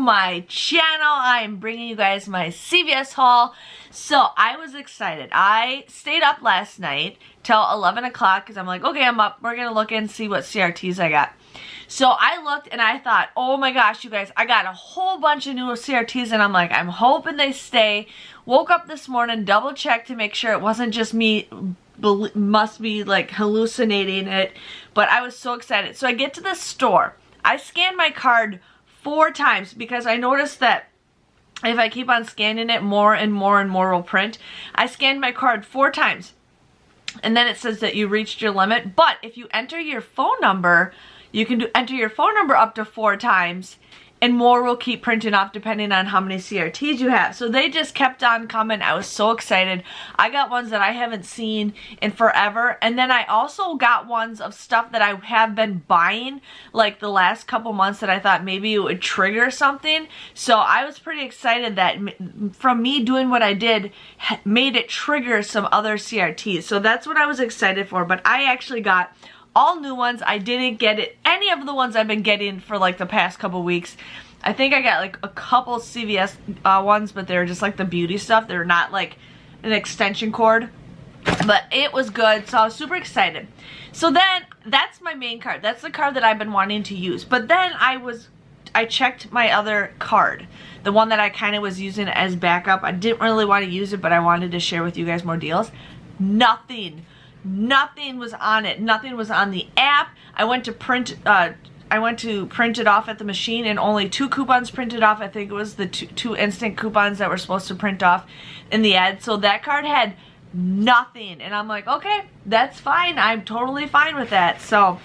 my channel. I am bringing you guys my CVS haul. So I was excited. I stayed up last night till 11 o'clock because I'm like, okay, I'm up. We're going to look and see what CRTs I got. So I looked and I thought, oh my gosh, you guys, I got a whole bunch of new CRTs and I'm like, I'm hoping they stay. Woke up this morning, double checked to make sure it wasn't just me, must be like hallucinating it. But I was so excited. So I get to the store. I scanned my card 4 times because I noticed that if I keep on scanning it, more and more and more will print. I scanned my card 4 times and then it says that you reached your limit. But if you enter your phone number, you can enter your phone number up to 4 times and more will keep printing off depending on how many CRTs you have. So they just kept on coming. I was so excited. I got ones that I haven't seen in forever. And then I also got ones of stuff that I have been buying like the last couple months that I thought maybe it would trigger something. So I was pretty excited that from me doing what I did made it trigger some other CRTs. So that's what I was excited for. But I actually got all new ones. I didn't get any of the ones I've been getting for like the past couple weeks. I think I got like a couple CVS ones, but they're just like the beauty stuff. They're not like an extension cord. But it was good, so I was super excited. So then, that's my main card. That's the card that I've been wanting to use. But then I checked my other card. The one that I kind of was using as backup. I didn't really want to use it, but I wanted to share with you guys more deals. Nothing was on it. Nothing was on the app. I went to print it off at the machine and only 2 coupons printed off. I think it was the two instant coupons that were supposed to print off in the ad. So that card had nothing. And I'm like, okay, that's fine. I'm totally fine with that. So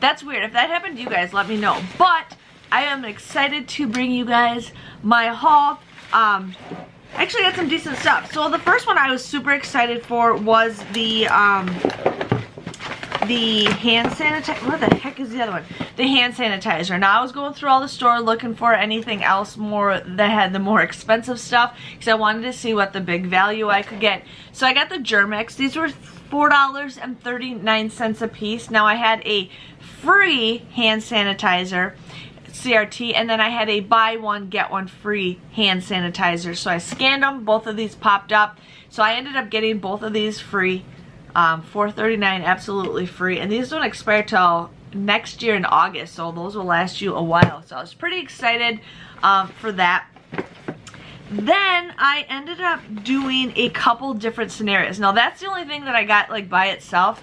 that's weird. If that happened to you guys, let me know. But I am excited to bring you guys my haul. Actually got some decent stuff. So the first one I was super excited for was the hand sanitizer. What the heck is the other one? The hand sanitizer. Now I was going through all the store looking for anything else more that had the more expensive stuff because I wanted to see what the big value I could get. So I got the Germex. These were $4.39 a piece. Now I had a free hand sanitizer CRT, and then I had a buy one get one free hand sanitizer. So I scanned them, both of these popped up, so I ended up getting both of these free. $4.39 absolutely free, and these don't expire till next year in August, so those will last you a while. So I was pretty excited for that. Then I ended up doing a couple different scenarios. Now that's the only thing that I got like by itself.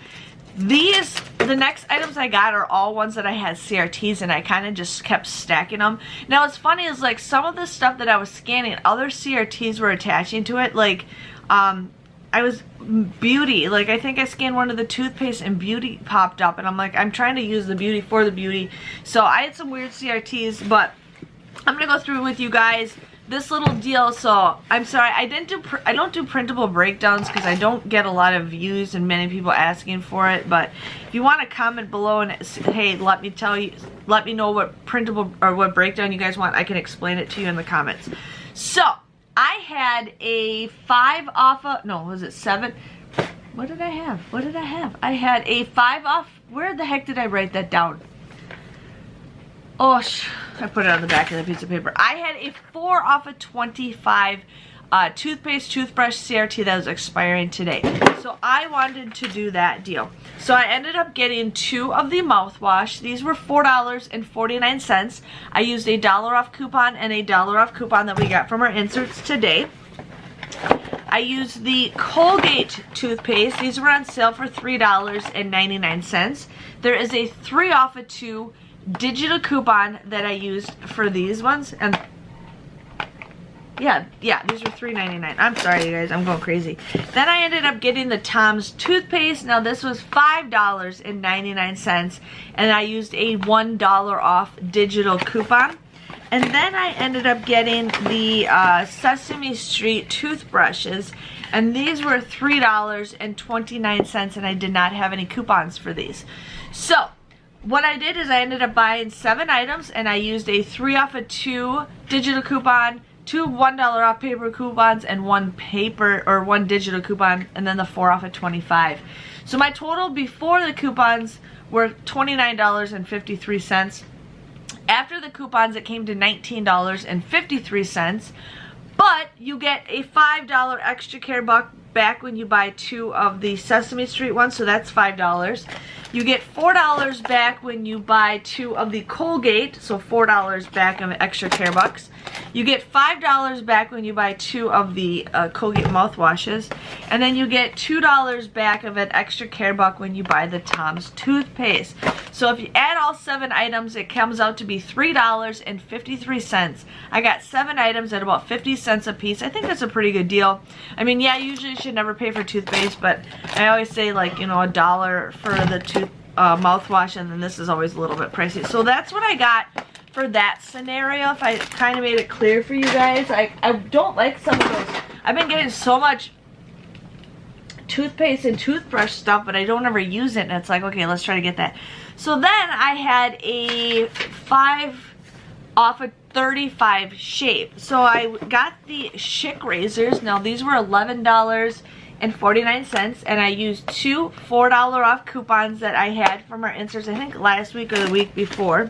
The next items I got are all ones that I had CRTs, and I kind of just kept stacking them. Now what's funny is like some of the stuff that I was scanning, other CRTs were attaching to it. Like I was beauty, like I think I scanned one of the toothpaste and beauty popped up, and I'm like, I'm trying to use the beauty for the beauty. So I had some weird CRTs, but I'm gonna go through with you guys this little deal. So I'm sorry I don't do printable breakdowns because I don't get a lot of views and many people asking for it. But if you want to comment below and say, hey, let me know what printable or what breakdown you guys want, I can explain it to you in the comments. So I had a 5 off of, no, was it 7? What did I have? I had a 5 off. Where the heck did I write that down? Oh, I put it on the back of the piece of paper. I had a 4 off of 25 toothpaste, toothbrush CRT that was expiring today. So I wanted to do that deal. So I ended up getting 2 of the mouthwash. These were $4.49. I used a $1 off coupon and a $1 off coupon that we got from our inserts today. I used the Colgate toothpaste. These were on sale for $3.99. There is a 3 off of 2 digital coupon that I used for these ones, and yeah, these were $3.99. I'm sorry, you guys, I'm going crazy. Then I ended up getting the Tom's toothpaste. Now this was $5.99, and I used a $1 off digital coupon. And then I ended up getting the Sesame Street toothbrushes, and these were $3.29, and I did not have any coupons for these. So what I did is I ended up buying 7 items, and I used a 3 off of 2 digital coupon, 2 $1 off paper coupons, and 1 digital coupon, and then the 4 off of 25. So my total before the coupons were $29.53. After the coupons, it came to $19.53, but you get a $5 extra care buck back when you buy 2 of the Sesame Street ones, so that's $5. You get $4 back when you buy 2 of the Colgate, so $4 back of extra care bucks. You get $5 back when you buy 2 of the Colgate mouthwashes, and then you get $2 back of an extra care buck when you buy the Tom's toothpaste. So if you add all 7 items, it comes out to be $3.53. I got 7 items at about 50 cents a piece. I think that's a pretty good deal. I mean, yeah, usually you should never pay for toothpaste, but I always say, like, you know, $1 for the mouthwash, and then this is always a little bit pricey. So that's what I got for that scenario. If I kind of made it clear for you guys, I don't like some of those. I've been getting so much toothpaste and toothbrush stuff, but I don't ever use it, and it's like, okay, let's try to get that. So then I had a 5 off of 35 shave. So I got the Schick razors. Now these were $11.49, and I used 2 $4 off coupons that I had from our inserts, I think last week or the week before.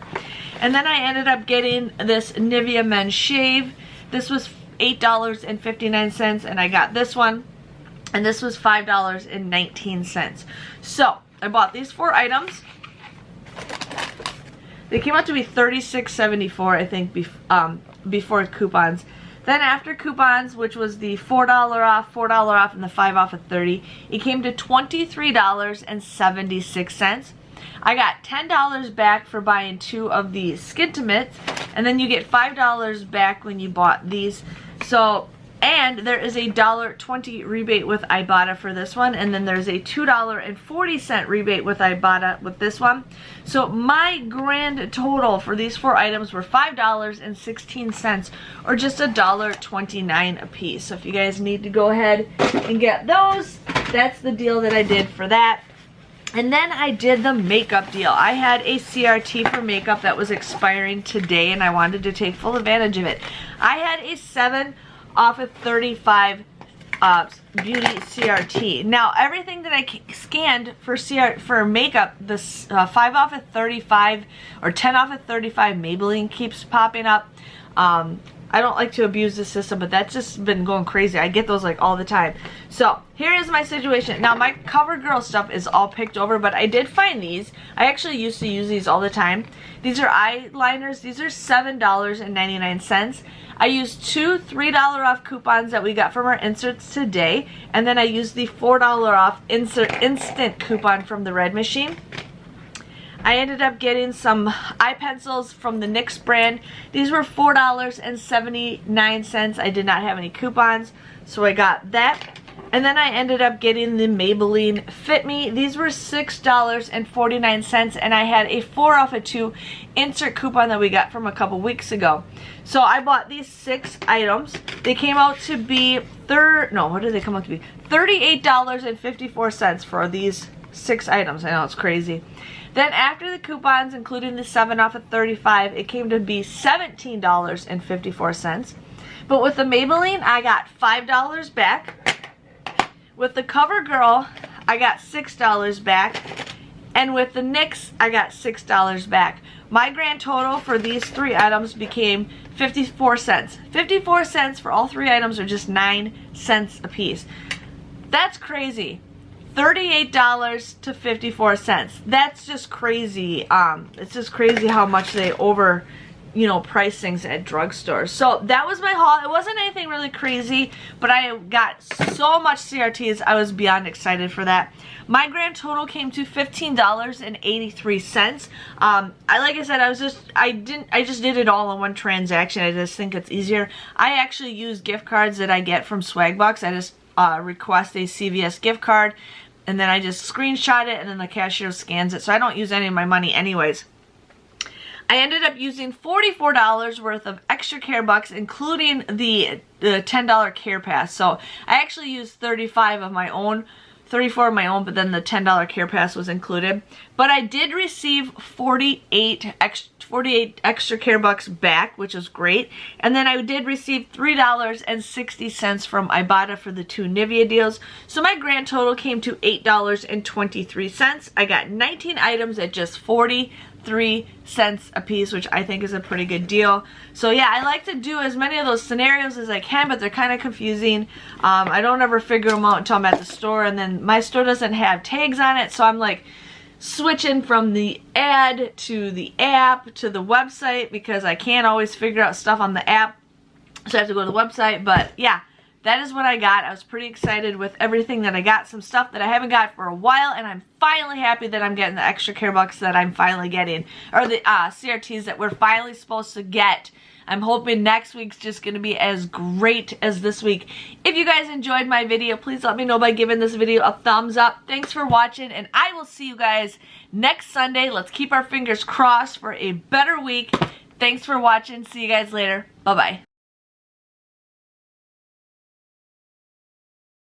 And then I ended up getting this Nivea Men Shave. This was $8.59, and I got this one, and this was $5.19. So I bought these 4 items. They came out to be $36.74, I think, before coupons. Then after coupons, which was the $4 off, and the 5 off of 30, it came to $23.76. I got $10 back for buying 2 of the Skintimates, and then you get $5 back when you bought these. So, and there is a $1.20 rebate with Ibotta for this one, and then there's a $2.40 rebate with Ibotta with this one. So my grand total for these 4 items were $5.16, or just $1.29 a piece. So if you guys need to go ahead and get those, that's the deal that I did for that. And then I did the makeup deal. I had a CRT for makeup that was expiring today, and I wanted to take full advantage of it. I had a 7 off of 35 beauty CRT. Now everything that I scanned for makeup, the 5 off of 35 or 10 off of 35 Maybelline keeps popping up. I don't like to abuse the system, but that's just been going crazy. I get those like all the time. So here is my situation. Now my CoverGirl stuff is all picked over, but I did find these. I actually used to use these all the time. These are eyeliners. These are $7.99. I used 2 $3 off coupons that we got from our inserts today, and then I used the $4 off instant coupon from the Red Machine. I ended up getting some eye pencils from the NYX brand. These were $4.79. I did not have any coupons, so I got that. And then I ended up getting the Maybelline Fit Me. These were $6.49, and I had a 4 off of 2 insert coupon that we got from a couple weeks ago. So I bought these 6 items. They came out to be what did they come out to be? $38.54 for these 6 items. I know, it's crazy. Then after the coupons, including the 7 off of 35, it came to be $17.54. But with the Maybelline, I got $5 back. With the CoverGirl, I got $6 back. And with the NYX, I got $6 back. My grand total for these 3 items became 54 cents. 54 cents for all 3 items are just 9 cents a piece. That's crazy. $38 to 54 cents. That's just crazy. It's just crazy how much they price things at drugstores. So that was my haul. It wasn't anything really crazy, but I got so much CRTs. I was beyond excited for that. My grand total came to $15.83. Like I said, I just did it all in one transaction. I just think it's easier. I actually use gift cards that I get from Swagbucks. I just request a CVS gift card, and then I just screenshot it, and then the cashier scans it. So I don't use any of my money anyways. I ended up using $44 worth of extra care bucks, including the $10 care pass. So I actually used 34 of my own, but then the $10 care pass was included. But I did receive 48 extra care bucks back, which is great. And then I did receive $3.60 from Ibotta for the 2 Nivea deals. So my grand total came to $8.23. I got 19 items at just $43. 3 cents a piece, which I think is a pretty good deal. So yeah, I like to do as many of those scenarios as I can, but they're kind of confusing. I don't ever figure them out until I'm at the store, and then my store doesn't have tags on it, so I'm like switching from the ad to the app to the website because I can't always figure out stuff on the app, so I have to go to the website. But yeah, that is what I got. I was pretty excited with everything that I got. Some stuff that I haven't got for a while, and I'm finally happy that I'm getting the extra care bucks that I'm finally getting, or the CRTs that we're finally supposed to get. I'm hoping next week's just going to be as great as this week. If you guys enjoyed my video, please let me know by giving this video a thumbs up. Thanks for watching, and I will see you guys next Sunday. Let's keep our fingers crossed for a better week. Thanks for watching. See you guys later. Bye-bye.